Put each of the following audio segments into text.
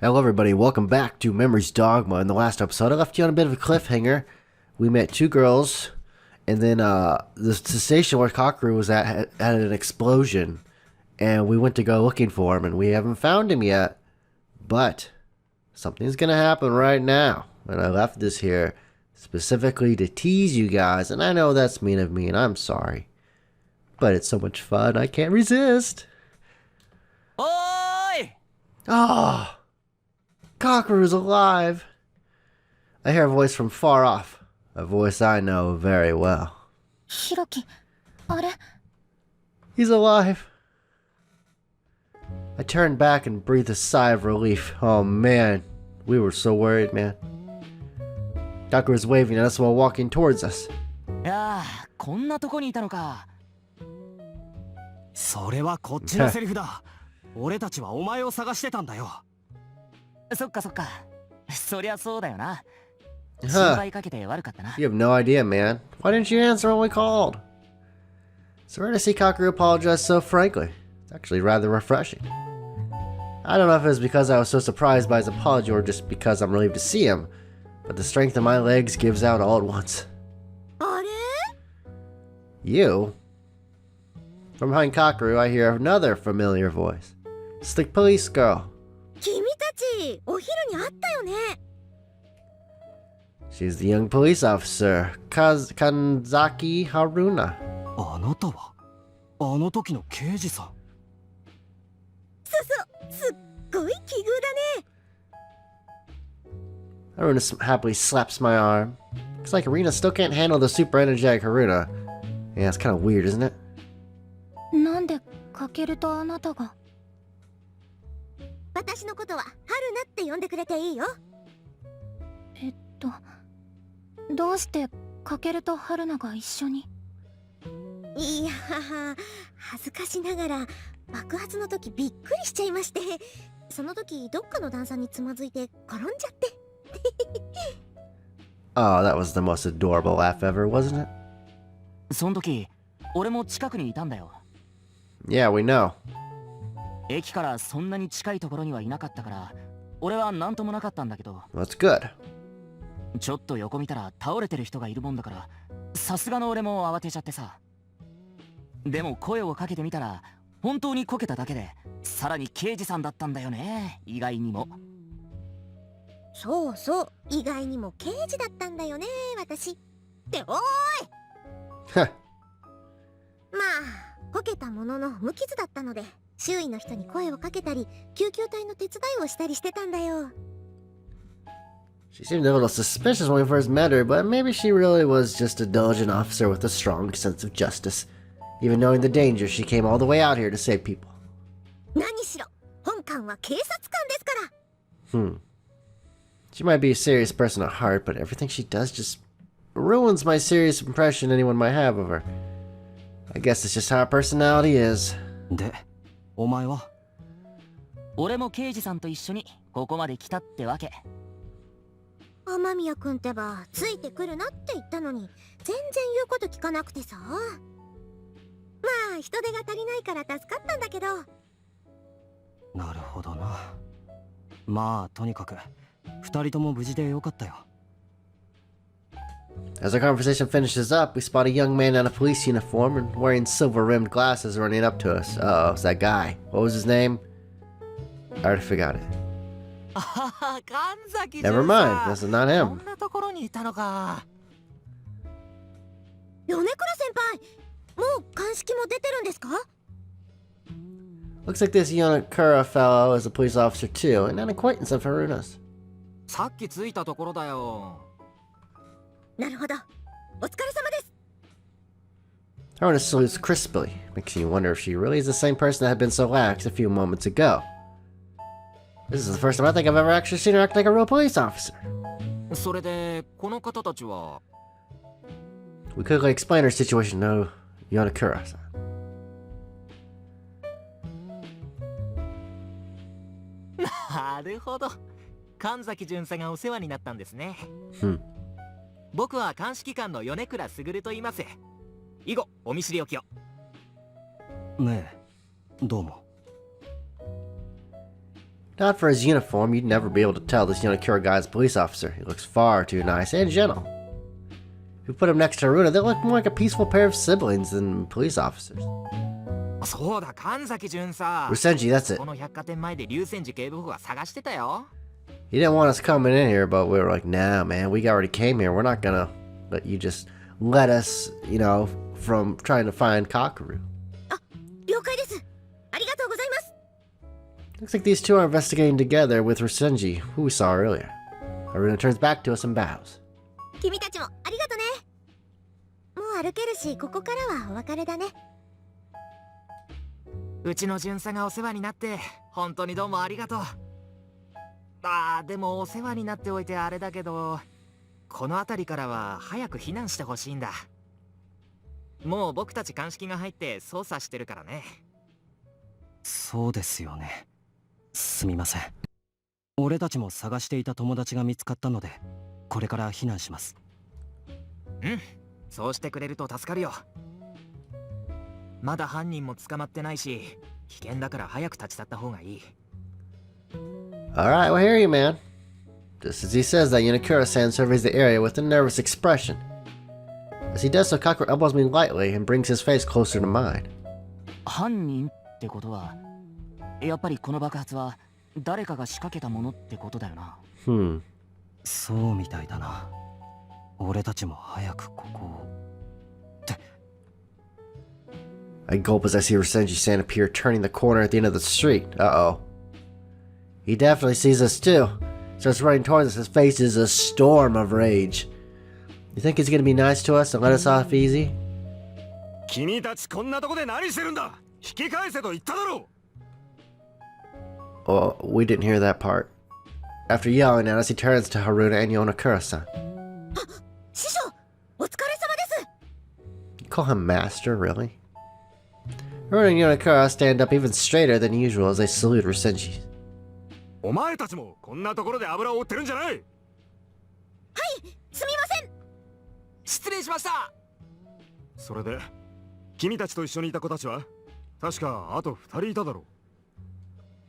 Hello everybody, welcome back to Memories Dogma. In the last episode, I left you on a bit of a cliffhanger. We met two girls, and then the station where Kakeru was at had an explosion, and we went to go looking for him, and we haven't found him yet. But something's gonna happen right now, and I left this here specifically to tease you guys, and I know that's mean of me, and I'm sorry. But it's so much fun, I can't resist. Oi! Ah! Kakeru's alive! I hear a voice from far off. A voice I know very well. Hiroki, are? He's alive! I turned back and breathed a sigh of relief. Oh man, we were so worried, man. Kakeru was waving at us while walking towards us. ああ、こんなとこにいたのか。それはこっちのセリフだ。俺たちはお前を探してたんだよ。そっかそっか。そりゃそうだよな。心配かけて悪かったな。You have no idea, man. Why didn't you answer when we called? It's rare to see Kakeru apologize so frankly. It's actually rather refreshing. I don't know if it was because I was so surprised by his apology or just because I'm relieved to see him, but the strength of my legs gives out all at once. あれ? You? From behind Kakeru, I hear another familiar voice. It's the police girl. 君たち、お昼に会ったよね。She's the young police officer, Kanzaki Haruna. あなたはあの時の刑事さん。すっごい奇遇だね。 Haruna happily slaps my arm. Looks like Haruna still can't handle the super energetic Haruna. Yeah, it's kind of weird, isn't it? なんでかけるとあなたが？私のことは春菜って呼んでくれていいよ。どうしてかけると春菜が一緒に？いや、恥ずかしながら爆発の時びっくりしちゃいまして、その時どっかの段差につまずいて転んじゃって。Oh, that was the most adorable laugh ever, wasn't it? その時、俺も近くにいたんだよ。Yeah, we know. 駅からそんなに近いところにはいなかったから、俺は何ともなかったんだけど。That's good. ちょっと横見たら倒れてる人がいるもんだから、さすがの俺も慌てちゃってさ。でも声をかけてみたら、本当にこけただけで、さらに刑事さんだったんだよね、意外にも。そうそう、意外にも刑事だったんだよね、私。っておーいまあ、こけたものの無傷だったので、周囲の人に声をかけたり、救急隊の手伝いをしたりしてたんだよ。She seemed a little suspicious when we first met her, but maybe she really was just a diligent officer with a strong sense of justice. Even knowing the danger, she came all the way out here to save people. 何しろ、本官は警察官ですから。She might be a serious person at heart, but everything she does just ruins my serious impression anyone might have of her. I guess it's just how her personality is. で、お前は？俺も刑事さんと一緒にここまで来たってわけ。雨宮君ってばついてくるなって言ったのに全然言うこと聞かなくてさ。まあ人手が足りないから助かったんだけど。なるほどな。まあとにかく二人とも無事でよかったよ。As our conversation finishes up, we spot a young man in a police uniform and wearing silver-rimmed glasses running up to us. Uh-oh, it's that guy. What was his name? I already forgot it. Never mind, that's not him. こんなところにいたのか。米倉先輩、もう鑑識も出てるんですか？ Looks like this Yonakura fellow is a police officer too, and an acquaintance of Haruna's. さっき着いたところだよ。なるほど。お疲れ様です。Haruna salutes crisply, makes you wonder if she really is the same person that had been so lax a few moments ago. This is the first time I think I've ever actually seen her act like a real police officer. それで、この方たちは？ We quickly explain our situation to Yonakura-san. なるほど。神崎巡査がお世話になったんですね。僕は鑑識官の米倉卓と言います。以後お見知りおきを。ねえ、どうも。Not for his uniform, you'd never be able to tell this Yonakura guy is a police officer. He looks far too nice and gentle. If you put him next to Haruna, they look more like a peaceful pair of siblings than police officers. そうだ、神崎巡査。 Rusenji, that's it. この百貨店前で竜泉寺警部補が探してたよ。 He didn't want us coming in here, but we were like, nah, man, we already came here. We're not gonna let you just let us, you know, from trying to find Kakeru. 了解です。ありがとうございます。 Looks like these two are investigating together with Rusenji, who we saw earlier. Haruna turns back to us and bows. 君たちもありがとね。もう歩けるし、ここからはお別れだね。うちの巡査がお世話になって本当にどうもありがとう。でもお世話になっておいてあれだけど、この辺りからは早く避難してほしいんだ。もう僕たち鑑識が入って捜査してるからね。そうですよね。すみません。俺たちも探していた友達が見つかったので、これから避難します。うん、そうしてくれると助かるよ。まだ犯人も捕まってないし、危険だから早く立ち去った方がいい。Alright, well, hear you, man. Just as he says that, Yonakura-san surveys the area with a nervous expression. As he does so, Kakeru elbows me lightly and brings his face closer to mine. 犯人ってことは、やっぱりこの爆発は誰かが仕掛けたものってことだよな。そうみたいだな。俺たちも早くここを。I gulp as I see Rusenji-san appear turning the corner at the end of the street. Uh-oh. He definitely sees us too. Starts running towards us. His face is a storm of rage. You think he's gonna be nice to us and let us off easy? 君たちこんなとこで何してるんだ。引き返せと言っただろう。 Oh, we didn't hear that part. After yelling at us, he turns to Haruna and Yonakura-san. 師匠、お疲れ様です。 You call him master, really? Haruna and Yonakura stand up even straighter than usual as they salute Rusenji. お前たちもこんなところで油を売ってるんじゃない。はい、すみません。失礼しました。それで君たちと一緒にいた子たちは確かあと2人いただろ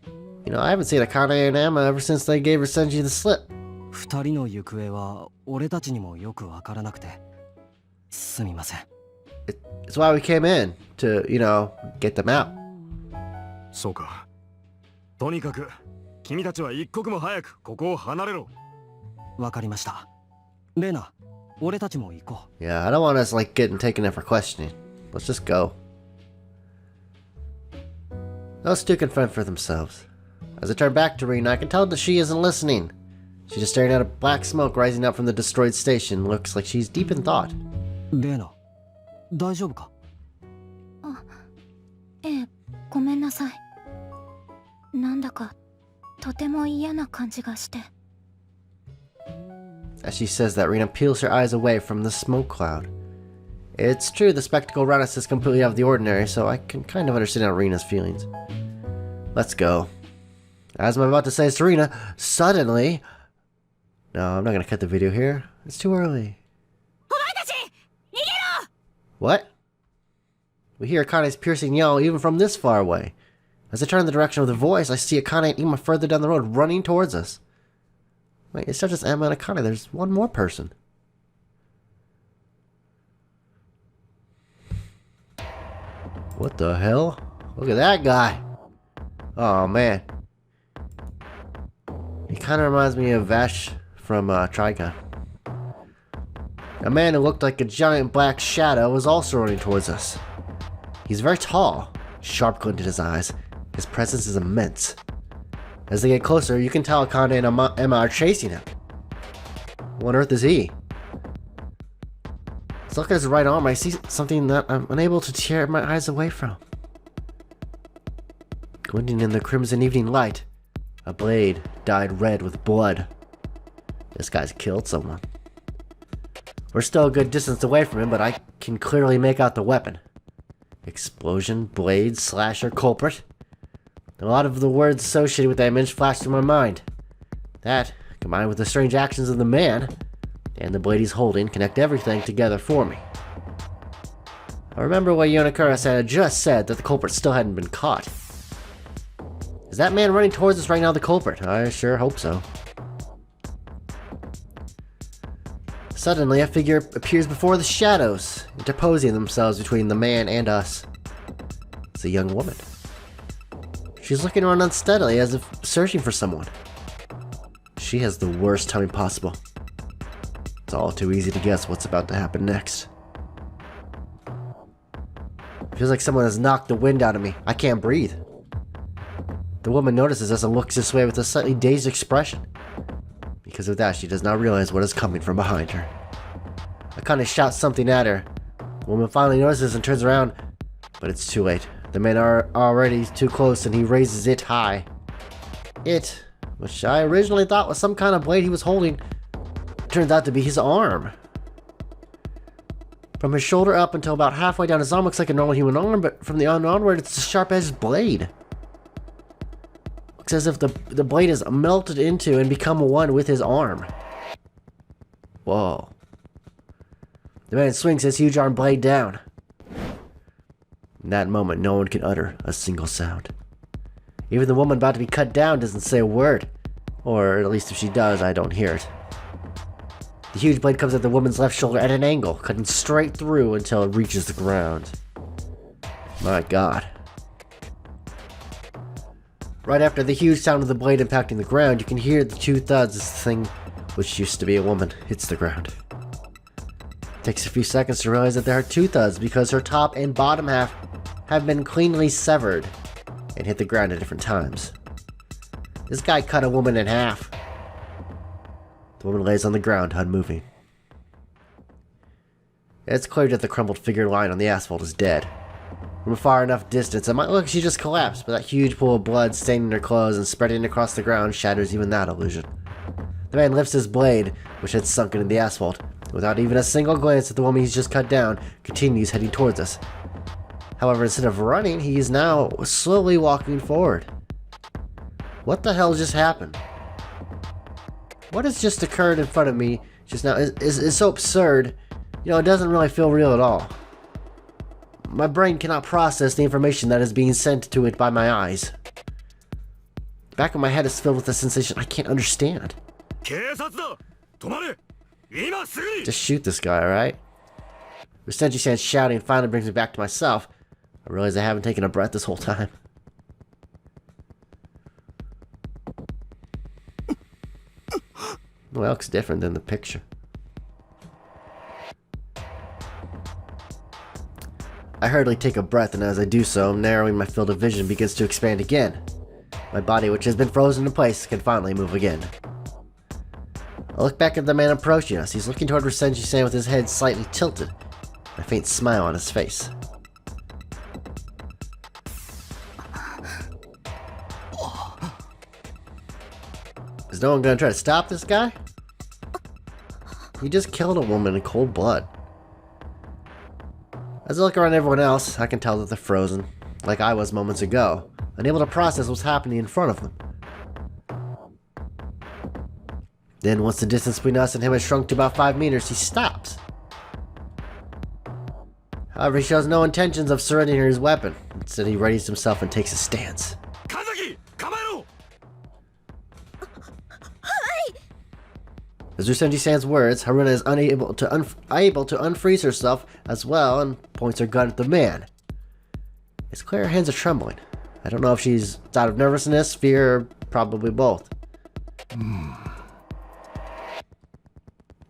う。 You know, I haven't seen Akane and Emma ever since they gave Rusenji the slip. 二人の行方は俺たちにもよくわからなくて、すみません。It's why we came in, to, you know, get them out. そうか。とにかく君たちは一刻も早くここを離れろ。わかりました。レイナ、俺たちも行こう。Yeah, I don't want us, like, getting taken in for questioning. Let's just go. Those two can fend for themselves. As I turn back to Rena, I can tell that she isn't listening. She's just staring at a black smoke rising up from the destroyed station. Looks like she's deep in thought. レイナ、大丈夫か？ええ、ごめんなさい。なんだかとても嫌な感じがして。As she says that, Rena peels her eyes away from the smoke cloud. It's true, the spectacle around us is completely out of the ordinary, so I can kind of understand Rena's feelings. Let's go. As I'm about to say Serena, suddenly... No, I'm not gonna cut the video here. It's too early. What? We hear Akane's piercing yell even from this far away. As I turn in the direction of the voice, I see Akane and Ima further down the road running towards us. Wait, it's not just Emma and Akane, there's one more person. What the hell? Look at that guy! Oh man. He kinda reminds me of Vash from Trigun. A man who looked like a giant black shadow was also running towards us. He's very tall, sharp glint in his eyes. His presence is immense. As they get closer, you can tell Akane and Emma are chasing him. What on earth is he? Let's look at his right arm. I see something that I'm unable to tear my eyes away from. Glinting in the crimson evening light, a blade dyed red with blood. This guy's killed someone. We're still a good distance away from him, but I can clearly make out the weapon. Explosion, blade, slasher, culprit. A lot of the words associated with that image flashed through my mind. That, combined with the strange actions of the man, and the blade he's holding, connect everything together for me. I remember what Yonakura-san had just said, that the culprit still hadn't been caught. Is that man running towards us right now the culprit? I sure hope so. Suddenly, a figure appears before the shadows, interposing themselves between the man and us. It's a young woman. She's looking around unsteadily as if searching for someone. She has the worst timing possible. It's all too easy to guess what's about to happen next. Feels like someone has knocked the wind out of me. I can't breathe. The woman notices us and looks this way with a slightly dazed expression. Because of that, she does not realize what is coming from behind her. I kind of shout something at her. The woman finally notices and turns around, but it's too late. The men are already too close and he raises it high. It, which I originally thought was some kind of blade he was holding, turns out to be his arm. From his shoulder up until about halfway down his arm looks like a normal human arm, but from the arm onward it's a sharp-edged blade. Looks as if the blade is melted into and become one with his arm. Whoa. The man swings his huge arm blade down. In that moment, no one can utter a single sound. Even the woman about to be cut down doesn't say a word. Or at least if she does, I don't hear it. The huge blade comes at the woman's left shoulder at an angle, cutting straight through until it reaches the ground. My God. Right after the huge sound of the blade impacting the ground, you can hear the two thuds as the thing, which used to be a woman, hits the ground. It takes a few seconds to realize that there are two thuds because her top and bottom half have been cleanly severed and hit the ground at different times. This guy cut a woman in half. The woman lays on the ground, unmoving. It's clear that the crumpled figure lying on the asphalt is dead. From a far enough distance, it might look like she just collapsed, but that huge pool of blood staining her clothes and spreading across the ground shatters even that illusion. The man lifts his blade, which had sunken in the asphalt, without even a single glance at the woman he's just cut down, continues heading towards us. However, instead of running, he is now slowly walking forward. What the hell just happened? What has just occurred in front of me just now is so absurd, it doesn't really feel real at all. My brain cannot process the information that is being sent to it by my eyes. The back of my head is filled with a sensation I can't understand. Just shoot this guy, alright? Senji-san's shouting finally brings me back to myself. I realize I haven't taken a breath this whole time. Well, it looks different than the picture. I hurriedly take a breath, and as I do so, narrowing my field of vision begins to expand again. My body, which has been frozen in place, can finally move again. I look back at the man approaching us. He's looking toward Senji-san with his head slightly tilted, and a faint smile on his face. Is no one gonna try to stop this guy? He just killed a woman in cold blood. As I look around everyone else, I can tell that they're frozen, like I was moments ago, unable to process what's happening in front of them. Then, once the distance between us and him has shrunk to about 5 meters, he stops. However, he shows no intentions of surrendering his weapon. Instead, he readies himself and takes a stance. As Senji-san's words, Haruna is unable to unfreeze herself as well and points her gun at the man. It's clear her hands are trembling. I don't know if she's out of nervousness, fear, or probably both.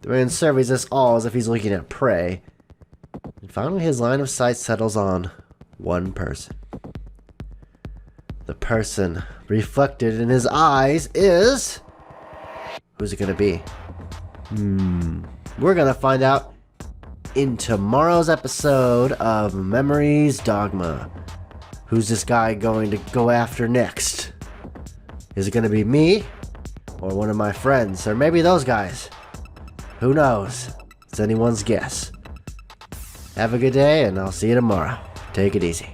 The man surveys us all as if he's looking at prey. And finally his line of sight settles on one person. The person reflected in his eyes is... Who's it gonna be? We're gonna find out in tomorrow's episode of Memories Dogma. Who's this guy going to go after next? Is it gonna be me? Or one of my friends? Or maybe those guys? Who knows? It's anyone's guess. Have a good day, and I'll see you tomorrow. Take it easy.